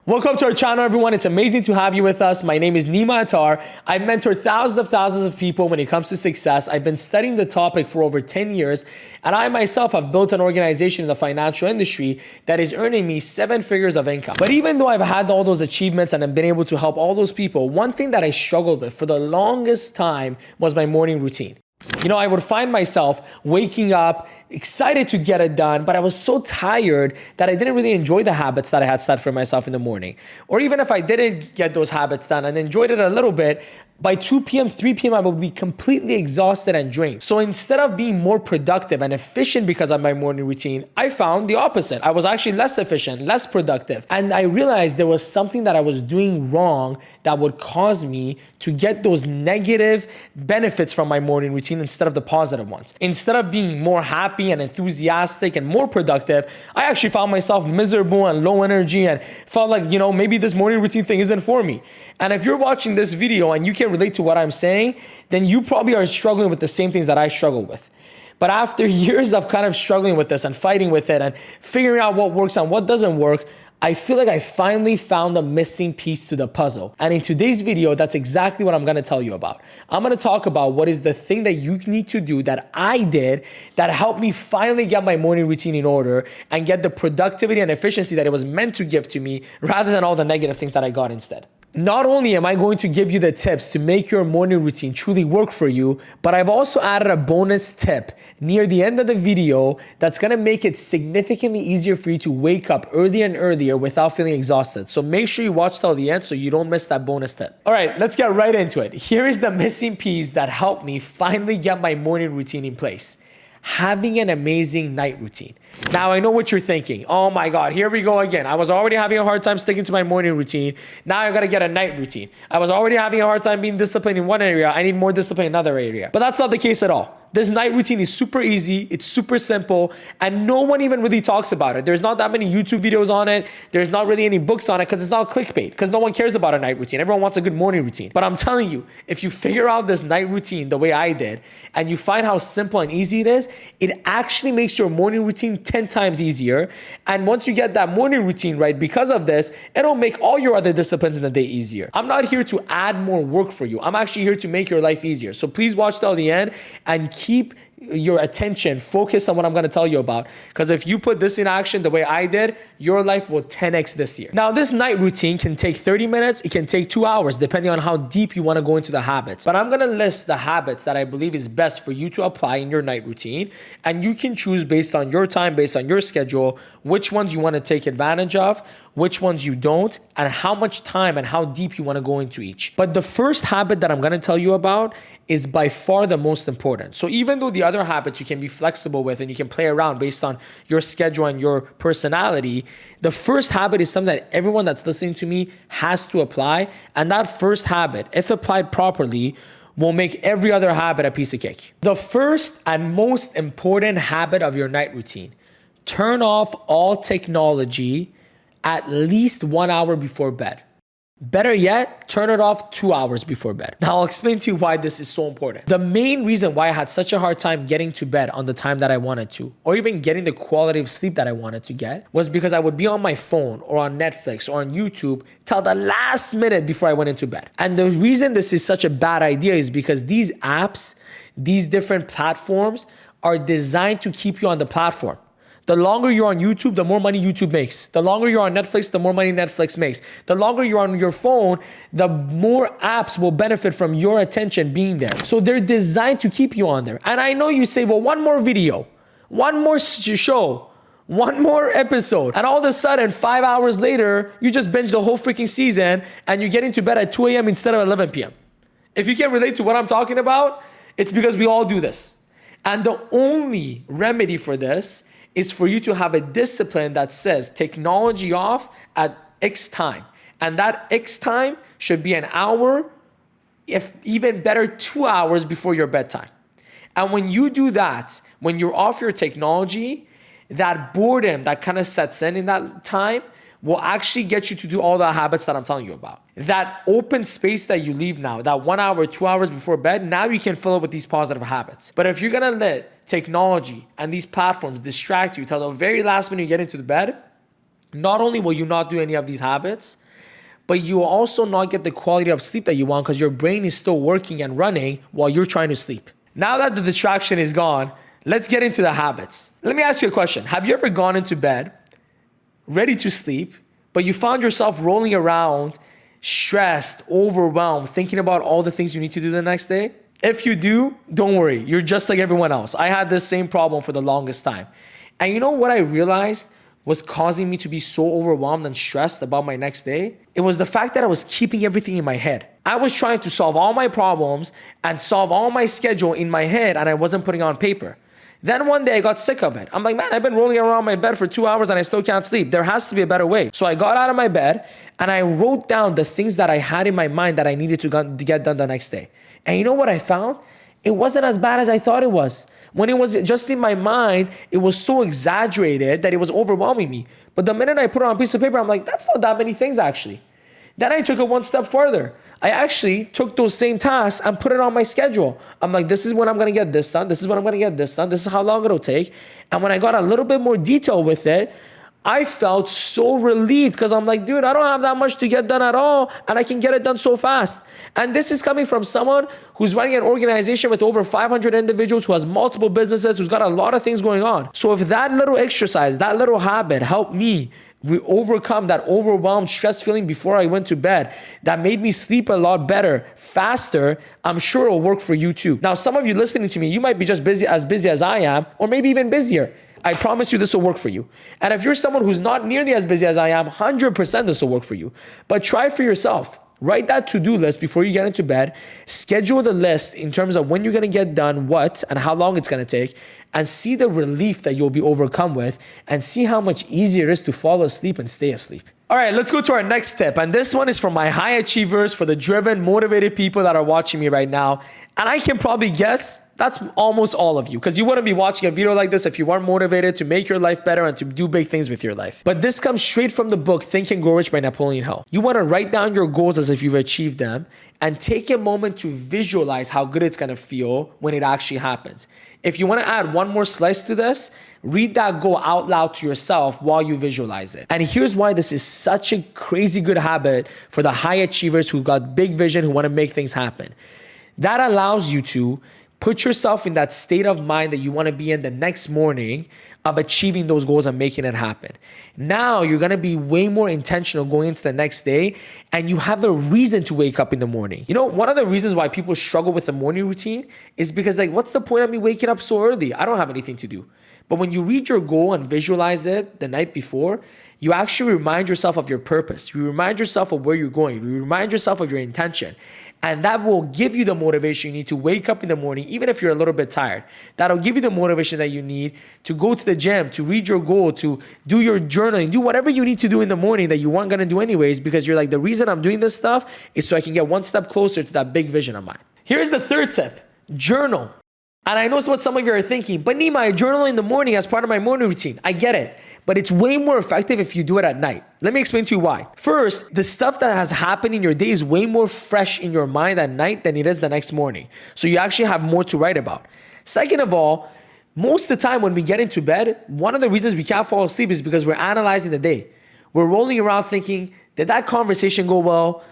Welcome to our channel, everyone. It's amazing to have you with us. My name is Nima Attar. I've mentored thousands of people when it comes to success. I've been studying the topic for over 10 years, and I myself have built an organization in the financial industry that is earning me 7 figures of income. But even though I've had all those achievements and I've been able to help all those people, one thing that I struggled with for the longest time was my morning routine. I would find myself waking up excited to get it done, but I was so tired that I didn't really enjoy the habits that I had set for myself in the morning. Or even if I didn't get those habits done and enjoyed it a little bit, by 2 p.m., 3 p.m., I would be completely exhausted and drained. So instead of being more productive and efficient because of my morning routine, I found the opposite. I was actually less efficient, less productive. And I realized there was something that I was doing wrong that would cause me to get those negative benefits from my morning routine instead of the positive ones. Instead of being more happy and enthusiastic and more productive, I actually found myself miserable and low energy and felt like, maybe this morning routine thing isn't for me. And if you're watching this video and you can relate to what I'm saying, then you probably are struggling with the same things that I struggle with. But after years of kind of struggling with this and fighting with it and figuring out what works and what doesn't work, I feel like I finally found the missing piece to the puzzle. And in today's video, that's exactly what I'm gonna tell you about. I'm gonna talk about what is the thing that you need to do that I did that helped me finally get my morning routine in order and get the productivity and efficiency that it was meant to give to me rather than all the negative things that I got instead. Not only am I going to give you the tips to make your morning routine truly work for you, but I've also added a bonus tip near the end of the video that's gonna make it significantly easier for you to wake up earlier and earlier without feeling exhausted. So make sure you watch till the end so you don't miss that bonus tip. All right, let's get right into it. Here is the missing piece that helped me finally get my morning routine in place. Having an amazing night routine. Now, I know what you're thinking. Oh my God, here we go again. I was already having a hard time sticking to my morning routine. Now I gotta get a night routine. I was already having a hard time being disciplined in one area. I need more discipline in another area. But that's not the case at all. This night routine is super easy, it's super simple, and no one even really talks about it. There's not that many YouTube videos on it. There's not really any books on it because it's not clickbait, because no one cares about a night routine. Everyone wants a good morning routine. But I'm telling you, if you figure out this night routine the way I did, and you find how simple and easy it is, it actually makes your morning routine 10 times easier. And once you get that morning routine right, because of this, it'll make all your other disciplines in the day easier. I'm not here to add more work for you. I'm actually here to make your life easier. So please watch till the end and keep your attention focused on what I'm going to tell you about. Because if you put this in action the way I did, your life will 10x this year. Now, this night routine can take 30 minutes. It can take 2 hours, depending on how deep you want to go into the habits. But I'm going to list the habits that I believe is best for you to apply in your night routine. And you can choose based on your time, based on your schedule, which ones you want to take advantage of, which ones you don't, and how much time and how deep you want to go into each. But the first habit that I'm going to tell you about is by far the most important. So even though the other habits you can be flexible with and you can play around based on your schedule and your personality, the first habit is something that everyone that's listening to me has to apply. And that first habit, if applied properly, will make every other habit a piece of cake. The first and most important habit of your night routine: turn off all technology at least 1 hour before bed. Better yet, turn it off 2 hours before bed. Now, I'll explain to you why this is so important. The main reason why I had such a hard time getting to bed on the time that I wanted to, or even getting the quality of sleep that I wanted to get, was because I would be on my phone or on Netflix or on YouTube till the last minute before I went into bed. And the reason this is such a bad idea is because these apps, these different platforms are designed to keep you on the platform. The longer you're on YouTube, the more money YouTube makes. The longer you're on Netflix, the more money Netflix makes. The longer you're on your phone, the more apps will benefit from your attention being there. So they're designed to keep you on there. And I know you say, well, one more video, one more show, one more episode. And all of a sudden, 5 hours later, you just binge the whole freaking season and you're getting to bed at 2 a.m. instead of 11 p.m. If you can relate to what I'm talking about, it's because we all do this. And the only remedy for this is for you to have a discipline that says technology off at X time. And that X time should be an hour, if even better, 2 hours before your bedtime. And when you do that, when you're off your technology, that boredom that kind of sets in that time will actually get you to do all the habits that I'm telling you about. That open space that you leave now, that 1 hour, 2 hours before bed, now you can fill it with these positive habits. But if you're gonna let technology and these platforms distract you till the very last minute you get into the bed, not only will you not do any of these habits, but you will also not get the quality of sleep that you want because your brain is still working and running while you're trying to sleep. Now that the distraction is gone, let's get into the habits. Let me ask you a question. Have you ever gone into bed ready to sleep, but you found yourself rolling around, stressed, overwhelmed, thinking about all the things you need to do the next day? If you do, don't worry. You're just like everyone else. I had this same problem for the longest time. And you know what I realized was causing me to be so overwhelmed and stressed about my next day? It was the fact that I was keeping everything in my head. I was trying to solve all my problems and solve all my schedule in my head, and I wasn't putting it on paper. Then one day I got sick of it. I'm like, man, I've been rolling around my bed for 2 hours and I still can't sleep. There has to be a better way. So I got out of my bed and I wrote down the things that I had in my mind that I needed to get done the next day. And you know what I found? It wasn't as bad as I thought it was. When it was just in my mind, it was so exaggerated that it was overwhelming me. But the minute I put it on a piece of paper, I'm like, that's not that many things actually. Then I took it one step further. I actually took those same tasks and put it on my schedule. I'm like, this is when I'm going to get this done. This is when I'm going to get this done. This is how long it'll take. And when I got a little bit more detail with it, I felt so relieved because I'm like, dude, I don't have that much to get done at all. And I can get it done so fast. And this is coming from someone who's running an organization with over 500 individuals, who has multiple businesses, who's got a lot of things going on. So if that little exercise, that little habit helped me overcome that overwhelmed stress feeling before I went to bed, that made me sleep a lot better, faster, I'm sure it'll work for you too. Now, some of you listening to me, you might be just busy as I am, or maybe even busier. I promise you this will work for you. And if you're someone who's not nearly as busy as I am, 100% this will work for you. But try for yourself. Write that to-do list before you get into bed. Schedule the list in terms of when you're going to get done what and how long it's going to take, and see the relief that you'll be overcome with, and see how much easier it is to fall asleep and stay asleep. All right, let's go to our next tip. And this one is for my high achievers, for the driven, motivated people that are watching me right now. And I can probably guess that's almost all of you, because you wouldn't be watching a video like this if you weren't motivated to make your life better and to do big things with your life. But this comes straight from the book Think and Grow Rich by Napoleon Hill. You want to write down your goals as if you've achieved them, and take a moment to visualize how good it's going to feel when it actually happens. If you want to add one more slice to this, read that goal out loud to yourself while you visualize it. And here's why this is such a crazy good habit for the high achievers who got big vision, who want to make things happen. That allows you to put yourself in that state of mind that you want to be in the next morning of achieving those goals and making it happen. Now you're going to be way more intentional going into the next day, and you have a reason to wake up in the morning. You know, one of the reasons why people struggle with the morning routine is because, like, what's the point of me waking up so early? I don't have anything to do. But when you read your goal and visualize it the night before, you actually remind yourself of your purpose. You remind yourself of where you're going. You remind yourself of your intention. And that will give you the motivation you need to wake up in the morning, even if you're a little bit tired. That'll give you the motivation that you need to go to the gym, to read your goal, to do your journaling, do whatever you need to do in the morning that you weren't going to do anyways, because you're like, the reason I'm doing this stuff is so I can get one step closer to that big vision of mine. Here's the third tip: journal. And I know what some of you are thinking, but Nima, I journal in the morning as part of my morning routine. I get it, but it's way more effective if you do it at night. Let me explain to you why. First, the stuff that has happened in your day is way more fresh in your mind at night than it is the next morning. So you actually have more to write about. Second of all, most of the time when we get into bed, one of the reasons we can't fall asleep is because we're analyzing the day. We're rolling around thinking, did that conversation go well?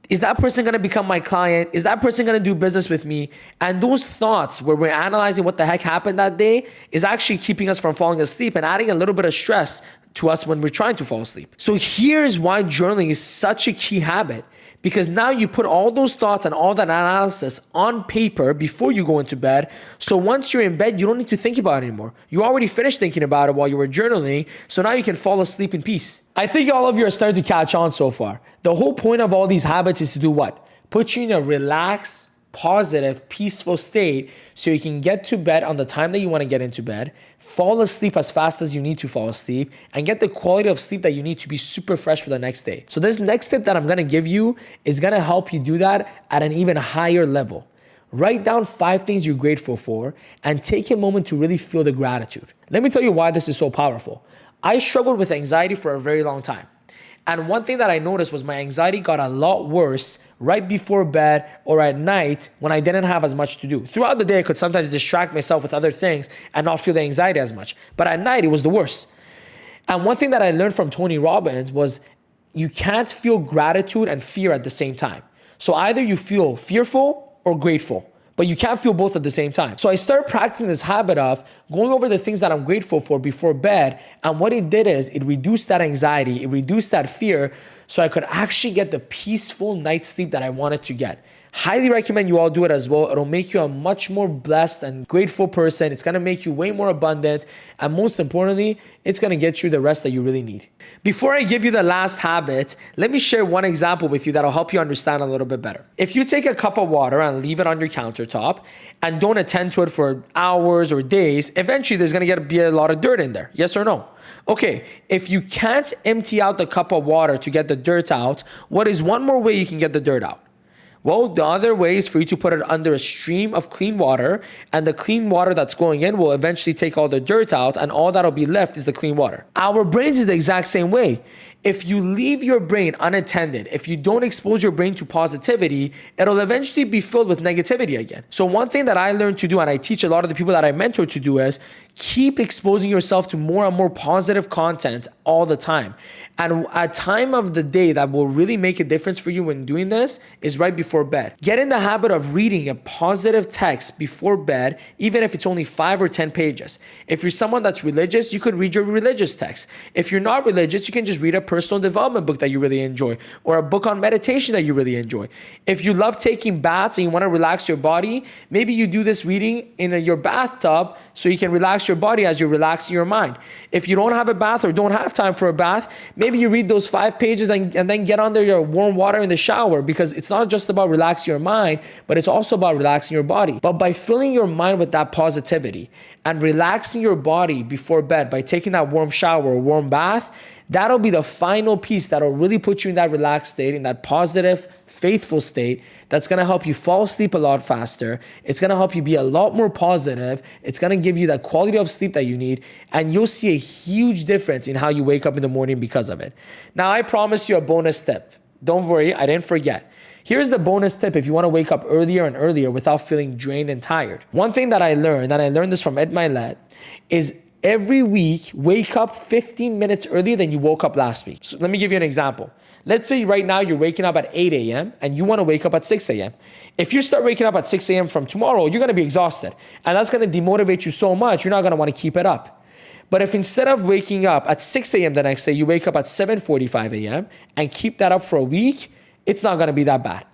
Is that person going to become my client? Is that person going to do business with me? And those thoughts where we're analyzing what the heck happened that day is actually keeping us from falling asleep and adding a little bit of stress to us when we're trying to fall asleep. So here's why journaling is such a key habit, because now you put all those thoughts and all that analysis on paper before you go into bed. So once you're in bed, you don't need to think about it anymore. You already finished thinking about it while you were journaling. So now you can fall asleep in peace. I think all of you are starting to catch on so far. The whole point of all these habits is to do what? Put you in a relaxed, positive, peaceful state so you can get to bed on the time that you want to get into bed, fall asleep as fast as you need to fall asleep, and get the quality of sleep that you need to be super fresh for the next day. So this next tip that I'm going to give you is going to help you do that at an even higher level. Write down 5 things you're grateful for and take a moment to really feel the gratitude. Let me tell you why this is so powerful. I struggled with anxiety for a very long time. And one thing that I noticed was my anxiety got a lot worse right before bed or at night when I didn't have as much to do. Throughout the day, I could sometimes distract myself with other things and not feel the anxiety as much. But at night, it was the worst. And one thing that I learned from Tony Robbins was you can't feel gratitude and fear at the same time. So either you feel fearful or grateful, but you can't feel both at the same time. So I started practicing this habit of going over the things that I'm grateful for before bed. And what it did is it reduced that anxiety, it reduced that fear, so I could actually get the peaceful night's sleep that I wanted to get. Highly recommend you all do it as well. It'll make you a much more blessed and grateful person. It's gonna make you way more abundant. And most importantly, it's gonna get you the rest that you really need. Before I give you the last habit, let me share one example with you that'll help you understand a little bit better. If you take a cup of water and leave it on your countertop and don't attend to it for hours or days, eventually there's gonna be a lot of dirt in there. Yes or no? Okay, if you can't empty out the cup of water to get the dirt out, what is one more way you can get the dirt out? Well, the other way is for you to put it under a stream of clean water, and the clean water that's going in will eventually take all the dirt out, and all that'll be left is the clean water. Our brains is the exact same way. If you leave your brain unattended, if you don't expose your brain to positivity, it'll eventually be filled with negativity again. So one thing that I learned to do, and I teach a lot of the people that I mentor to do, is keep exposing yourself to more and more positive content all the time. And a time of the day that will really make a difference for you when doing this is right before bed. Get in the habit of reading a positive text before bed, even if it's only 5 or 10 pages. If you're someone that's religious, you could read your religious text. If you're not religious, you can just read a personal development book that you really enjoy, or a book on meditation that you really enjoy. If you love taking baths and you want to relax your body, maybe you do this reading in your bathtub so you can relax your body as you're relaxing your mind. If you don't have a bath or don't have time for a bath, maybe you read those 5 pages and then get under your warm water in the shower, because it's not just about relaxing your mind, but it's also about relaxing your body. But by filling your mind with that positivity and relaxing your body before bed by taking that warm shower or warm bath, that'll be the final piece that'll really put you in that relaxed state, in that positive, faithful state that's gonna help you fall asleep a lot faster. It's gonna help you be a lot more positive. It's gonna give you that quality of sleep that you need, and you'll see a huge difference in how you wake up in the morning because of it. Now, I promised you a bonus tip. Don't worry, I didn't forget. Here's the bonus tip if you wanna wake up earlier and earlier without feeling drained and tired. One thing that I learned, and I learned this from Ed Milet, is every week, wake up 15 minutes earlier than you woke up last week. So let me give you an example. Let's say right now you're waking up at 8 a.m. and you want to wake up at 6 a.m. If you start waking up at 6 a.m. from tomorrow, you're going to be exhausted. And that's going to demotivate you so much, you're not going to want to keep it up. But if instead of waking up at 6 a.m. the next day, you wake up at 7:45 a.m. and keep that up for a week, it's not going to be that bad.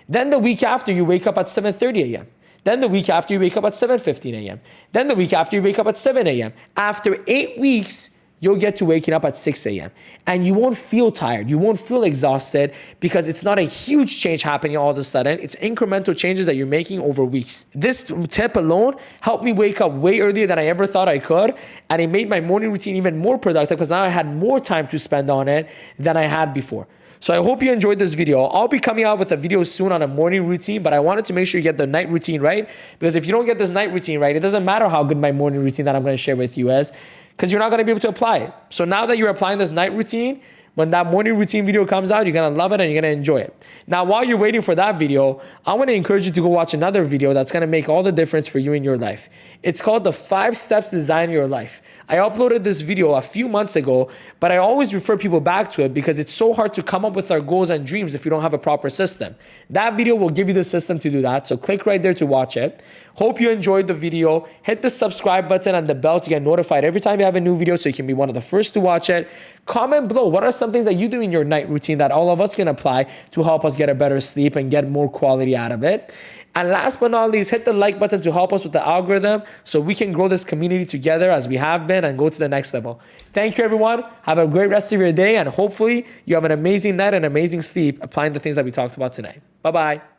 Then the week after, you wake up at 7:30 a.m. Then the week after, you wake up at 7:15 a.m. Then the week after, you wake up at 7 a.m. After 8 weeks, you'll get to waking up at 6 a.m. And you won't feel tired. You won't feel exhausted, because it's not a huge change happening all of a sudden. It's incremental changes that you're making over weeks. This tip alone helped me wake up way earlier than I ever thought I could. And it made my morning routine even more productive, because now I had more time to spend on it than I had before. So I hope you enjoyed this video. I'll be coming out with a video soon on a morning routine, but I wanted to make sure you get the night routine right, because if you don't get this night routine right, it doesn't matter how good my morning routine that I'm going to share with you is, because you're not going to be able to apply it. So now that you're applying this night routine, when that morning routine video comes out, you're going to love it and you're going to enjoy it. Now, while you're waiting for that video, I want to encourage you to go watch another video that's going to make all the difference for you in your life. It's called the 5 Steps to Design Your Life. I uploaded this video a few months ago, but I always refer people back to it because it's so hard to come up with our goals and dreams if you don't have a proper system. That video will give you the system to do that, so click right there to watch it. Hope you enjoyed the video. Hit the subscribe button and the bell to get notified every time you have a new video so you can be one of the first to watch it. Comment below, what are some things that you do in your night routine that all of us can apply to help us get a better sleep and get more quality out of it. And last but not least, hit the like button to help us with the algorithm so we can grow this community together as we have been and go to the next level. Thank you, everyone. Have a great rest of your day, and hopefully you have an amazing night and amazing sleep applying the things that we talked about tonight. Bye-bye.